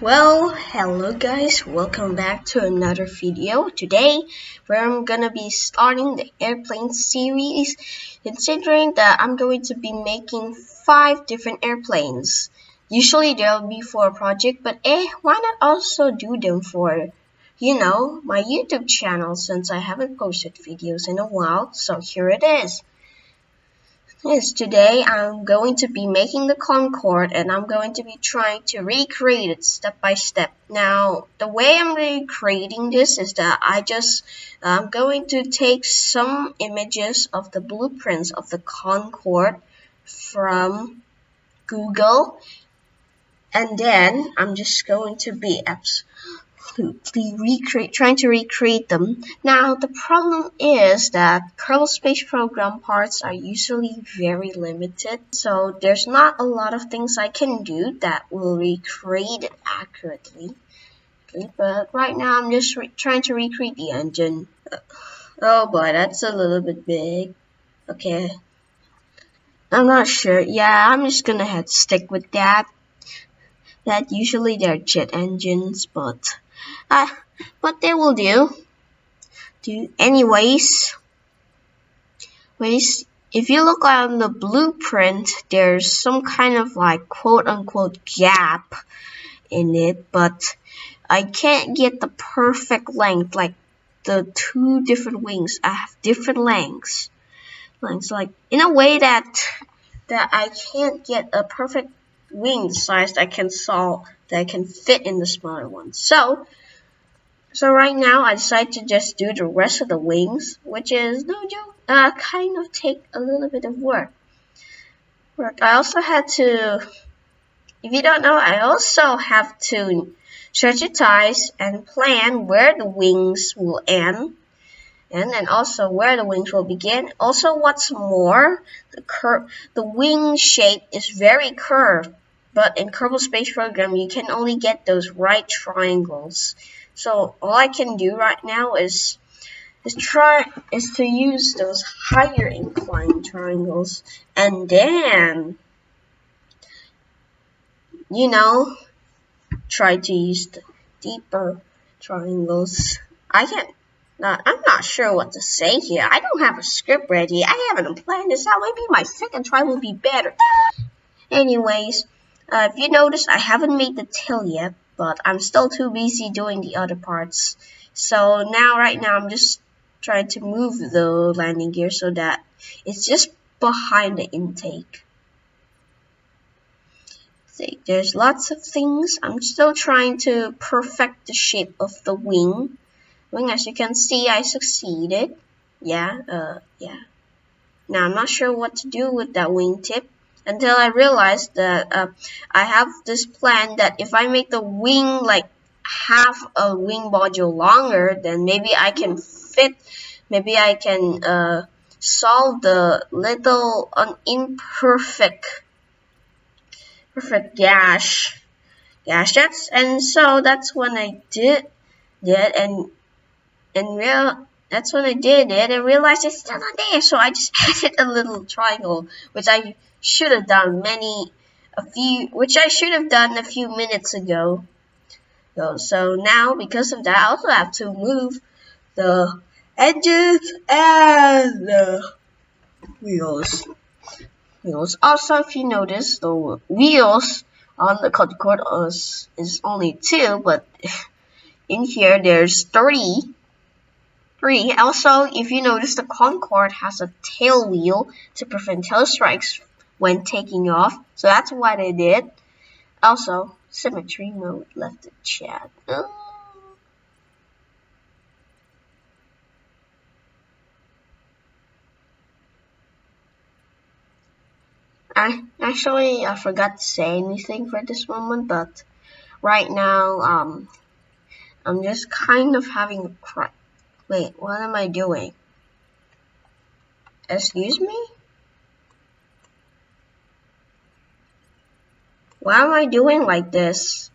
Well, hello guys, welcome back to another video. Today, where I'm gonna be starting the airplane series, considering that I'm going to be making 5 different airplanes. Usually they'll be for a project, but why not also do them for, my YouTube channel since I haven't posted videos in a while, so here it is. Yes, today I'm going to be making the Concorde and I'm going to be trying to recreate it step by step. Now, the way I'm recreating this is that I'm going to take some images of the blueprints of the Concorde from Google, and then I'm just going to be trying to recreate them. Now the problem is that Kerbal Space Program parts are usually very limited, so there's not a lot of things I can do that will recreate it accurately. Okay, but right now I'm just trying to recreate the engine. Oh boy, that's a little bit big. Okay, I'm not sure. Yeah, I'm just gonna stick with that. That usually they're jet engines, but they will do. Anyways, if you look on the blueprint, there's some kind of like quote-unquote gap in it, but I can't get the perfect length. Like the 2 different wings, I have different lengths, like in a way that I can't get a perfect wing size that I can fit in the smaller one. So right now I decided to just do the rest of the wings, which is no joke, kind of take a little bit of work. I also had to, if you don't know, I also have to strategize and plan where the wings will end, and then also where the wings will begin. Also, what's more, the wing shape is very curved, but in Kerbal Space Program you can only get those right triangles. So all I can do right now is to use those higher inclined triangles, and then try to use the deeper triangles. I'm not sure what to say here. I don't have a script ready. I haven't planned this out. Maybe my second try will be better. Anyways, if you notice, I haven't made the tail yet, but I'm still too busy doing the other parts. So right now, I'm just trying to move the landing gear so that it's just behind the intake. See, there's lots of things. I'm still trying to perfect the shape of the wing. As you can see, I succeeded. Yeah. Now I'm not sure what to do with that wingtip until I realized that I have this plan that if I make the wing like half a wing module longer, then maybe I can solve the little imperfect gash. That's when I did it, that's when I did it and realized it's still not there. So I just added a little triangle, which I should have done a few minutes ago. So now, because of that, I also have to move the edges and the wheels. Also, if you notice, the wheels on the Concorde is only 2, but in here there's 3. Also, if you notice, the Concorde has a tail wheel to prevent tail strikes when taking off, so that's what I did. Also, symmetry mode left the chat. I forgot to say anything for this moment, but right now, I'm just kind of having a cry. Wait, what am I doing? Excuse me? Why am I doing like this?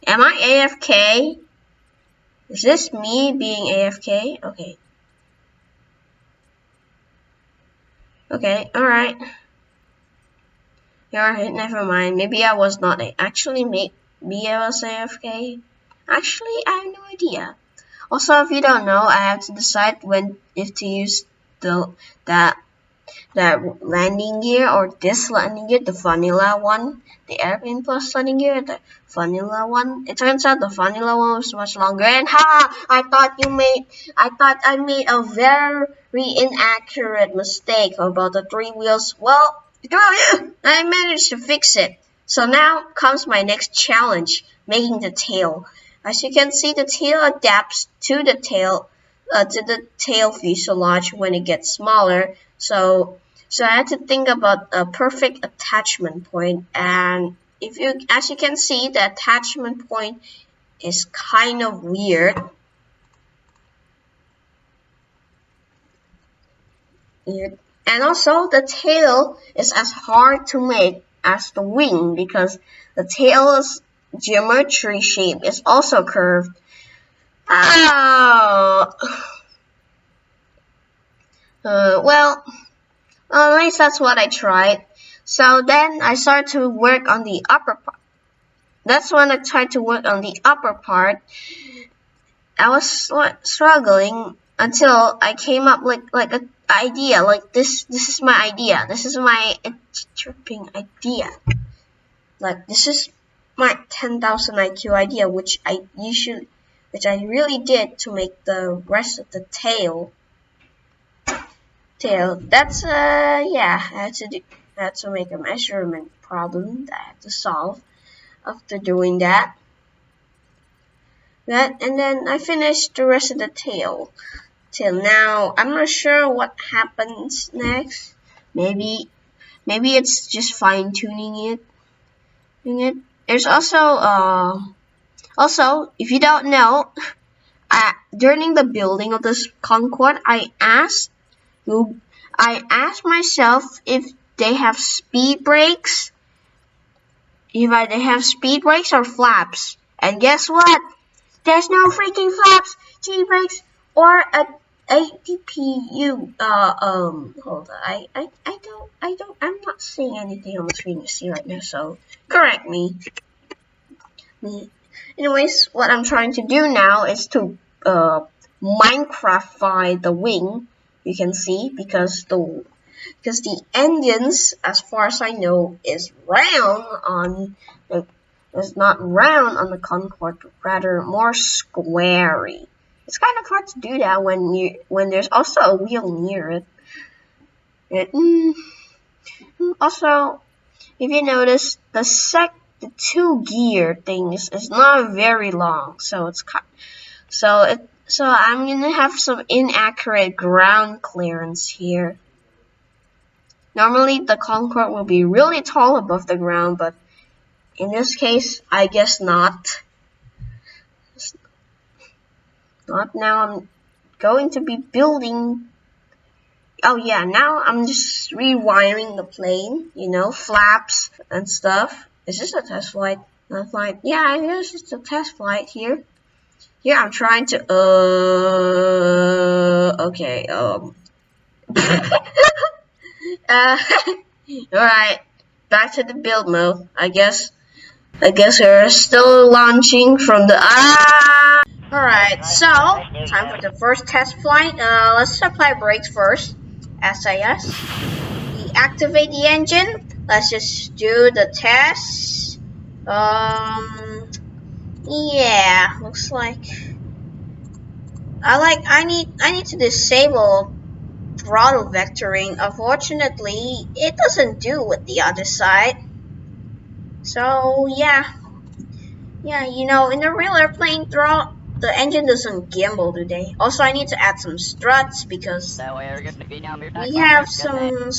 Am I AFK? Is this me being AFK? Okay, alright. Alright, never mind. Maybe I was not actually BLSAFK? Actually, I have no idea. Also, if you don't know, I have to decide if to use that landing gear or this landing gear, the vanilla one, the airplane plus landing gear, the vanilla one. It turns out the vanilla one was much longer, and I thought I made a very inaccurate mistake about the 3 wheels. Well, I managed to fix it. So now comes my next challenge, making the tail. As you can see, the tail adapts to the tail fuselage when it gets smaller. So I had to think about a perfect attachment point, and as you can see, the attachment point is kind of weird. And also, the tail is as hard to make as the wing because the tail's geometry shape is also curved. Well, at least that's what I tried. So then I started to work on the upper part. That's when I tried to work on the upper part. I was struggling until I came up like an idea. Like this is my idea. This is my tripping idea. Like this is my 10,000 IQ idea, which I really did to make the rest of the tail. That's yeah, I had to make a measurement problem that I had to solve after doing that. And then I finished the rest of the tail. Till now, I'm not sure what happens next. Maybe it's just fine tuning it. There's also if you don't know, during the building of this Concorde, I asked myself if they have speed brakes, they have speed brakes or flaps. And guess what? There's no freaking flaps, G brakes, or a APU. Hold on. I'm not seeing anything on the screen you see right now, so correct me. Anyways, what I'm trying to do now is to Minecraftify the wing. You can see because the engines, as far as I know, is round on the. It's not round on the Concorde, but rather more squarey. It's kind of hard to do that when there's also a wheel near it. Also, if you notice, the 2-gear thing is not very long, so I'm gonna have some inaccurate ground clearance here. Normally, the Concorde will be really tall above the ground, but in this case, I guess not. Not now. I'm going to be building. Oh yeah, now I'm just rewiring the plane. Flaps and stuff. Is this a test flight? Yeah, I guess it's a test flight here. Here I'm trying to. Okay. Alright. Back to the build mode. I guess we're still launching from the Alright, so time for the first test flight. Let's apply brakes first. SAS. We activate the engine. Let's just do the test. Yeah, looks like I need to disable throttle vectoring. Unfortunately, it doesn't do with the other side. So yeah, in the real airplane, the engine doesn't gimbal today. Also, I need to add some struts because we have some.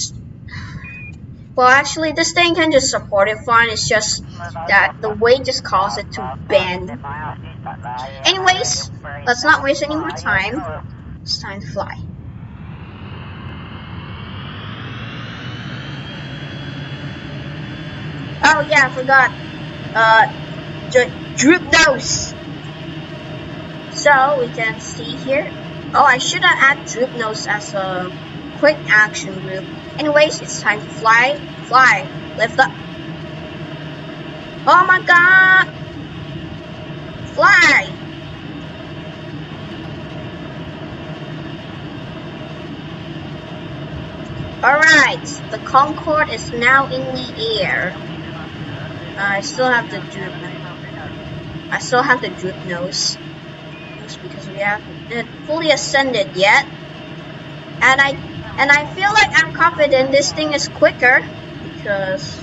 Well, actually, this thing can just support it fine. It's just that the weight just caused it to bend. Anyways, let's not waste any more time. It's time to fly. Oh yeah, I forgot. Droop nose. So we can see here. Oh, I should have added droop nose as a quick action group. Anyways, it's time to fly. Lift up. Oh my god! fly! Alright, the Concorde is now in the air. I still have the droop nose. Because we haven't fully ascended yet. And I feel like I'm confident this thing is quicker because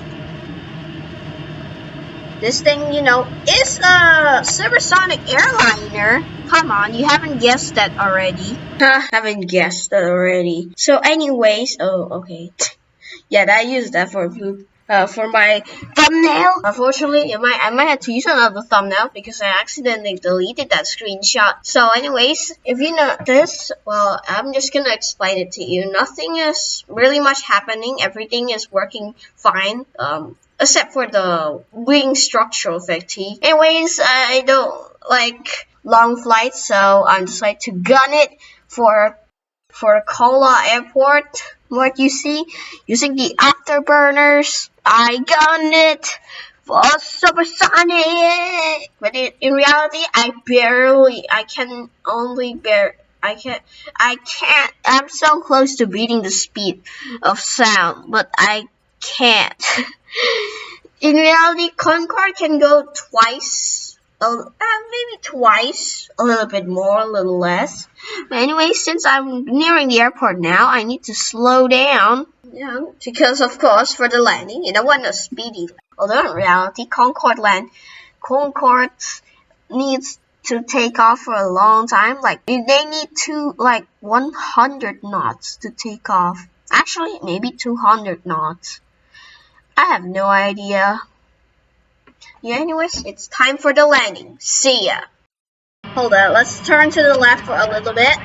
this thing, you know, is a supersonic airliner. Come on, you haven't guessed that already. Haven't guessed that already. So anyways, oh, okay. Yeah, I used that for my thumbnail. Unfortunately, I might have to use another thumbnail because I accidentally deleted that screenshot. So anyways, if you know this, well, I'm just gonna explain it to you. Nothing is really much happening. Everything is working fine. Except for the wing structural fatigue. Anyways, I don't like long flights, so I decided to gun it for Kola Airport. What you see, using the afterburners, I gunned it for supersonic. But in reality, I can't. I'm so close to beating the speed of sound, but I can't. In reality, Concorde can go twice, maybe twice, a little bit more, a little less. But anyway, since I'm nearing the airport now, I need to slow down. Yeah, because of course, for the landing, you don't want a speedy. Although in reality, Concorde needs to take off for a long time. Like they need 100 knots to take off. Actually, maybe 200 knots. I have no idea. Yeah, anyways, it's time for the landing. See ya. Hold on, let's turn to the left for a little bit.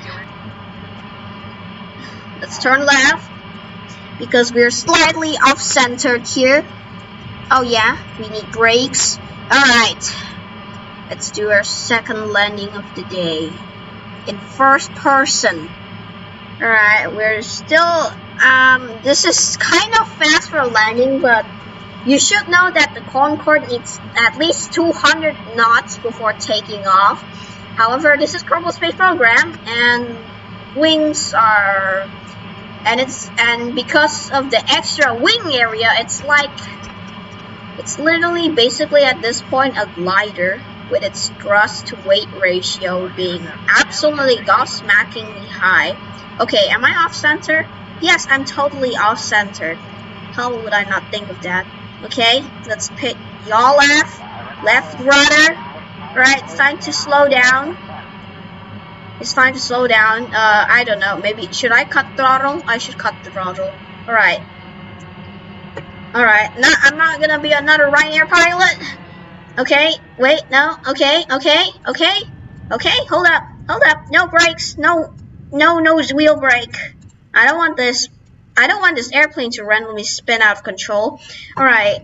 Let's turn left because we're slightly off-centered here. Oh yeah, we need brakes. Alright, let's do our second landing of the day in first person. Alright, we're still, this is kind of fast for landing, but you should know that the Concorde needs at least 200 knots before taking off. However, this is Kerbal Space Program, and wings are, and because of the extra wing area, it's literally basically at this point a glider with its thrust to weight ratio being absolutely gobsmackingly high. Okay, am I off center? Yes, I'm totally off centered. How would I not think of that? Okay, let's pick yaw left rudder. Right, it's time to slow down. It's time to slow down. I don't know, maybe, should I cut throttle? I should cut the throttle. Alright. Alright, no, I'm not gonna be another Ryanair pilot. Okay, wait, no, okay, hold up, no brakes, no nose wheel brake. I don't want this airplane to randomly spin out of control. Alright,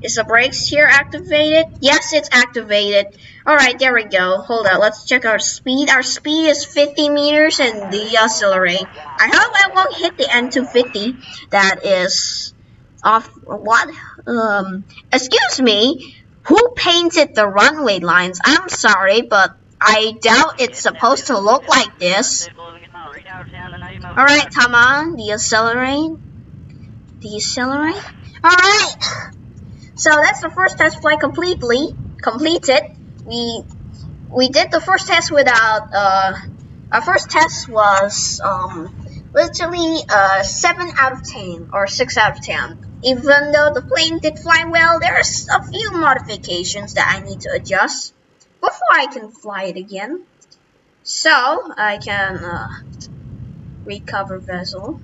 is the brakes here activated? Yes, it's activated. Alright, there we go. Hold on, let's check our speed. Our speed is 50 meters and decelerate. I hope I won't hit the N250. That is off, what? Excuse me? Who painted the runway lines? I'm sorry, but I doubt it's supposed to look like this. Alright, come on, decelerate. Alright! So that's the first test flight completed. We did the first test without, our first test was, literally, 7 out of 10, or 6 out of 10. Even though the plane did fly well, there's a few modifications that I need to adjust before I can fly it again. So, I can, recover vessel.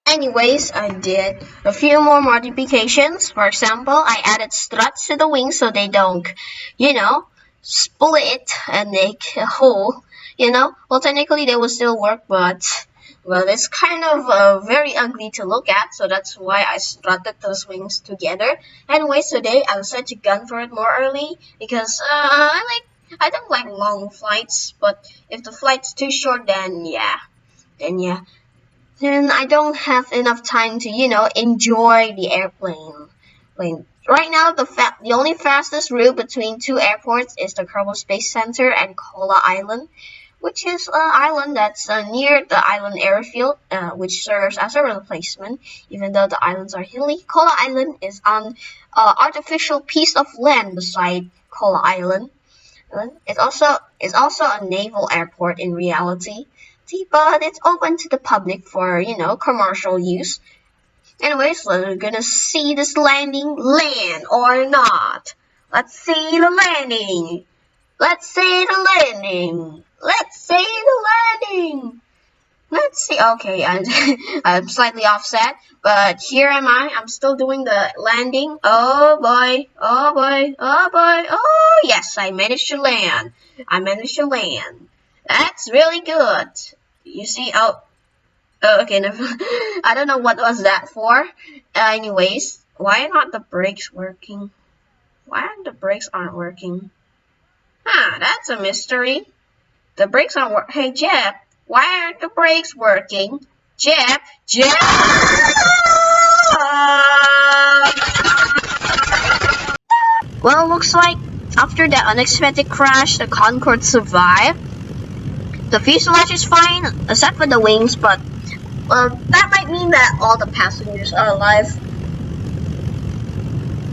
Anyways, I did a few more modifications. For example, I added struts to the wings so they don't, split and make a hole, Well, technically they will still work, but, well, it's kind of very ugly to look at, so that's why I strutted those wings together. Anyways, today I decided to gun for it more early because I don't like long flights, but if the flight's too short, then I don't have enough time to, enjoy the airplane. Right now, the only fastest route between two airports is the Kerbal Space Center and Kola Island, which is an island that's near the island airfield, which serves as a replacement. Even though the islands are hilly, Kola Island is on artificial piece of land beside Kola Island. It's also a naval airport in reality, but it's open to the public for commercial use. Anyways, we're gonna see this landing land or not. Let's see the landing. Let's see the landing. Let's see the landing. Let's see. Okay, I'm slightly offset, but here am I. I'm still doing the landing. Oh boy. Oh boy. Oh boy. Oh yes, I managed to land. I managed to land. That's really good. You see? Oh, okay, I don't know what was that for. Anyways, why are not the brakes working? Why aren't the brakes aren't working? Huh, that's a mystery. The brakes aren't working. Hey, Jeb, why aren't the brakes working? Jeb! Well, looks like after that unexpected crash, the Concorde survived. The fuselage is fine, except for the wings, but that might mean that all the passengers are alive.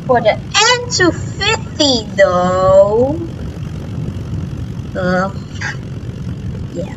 For the N250 though, yeah.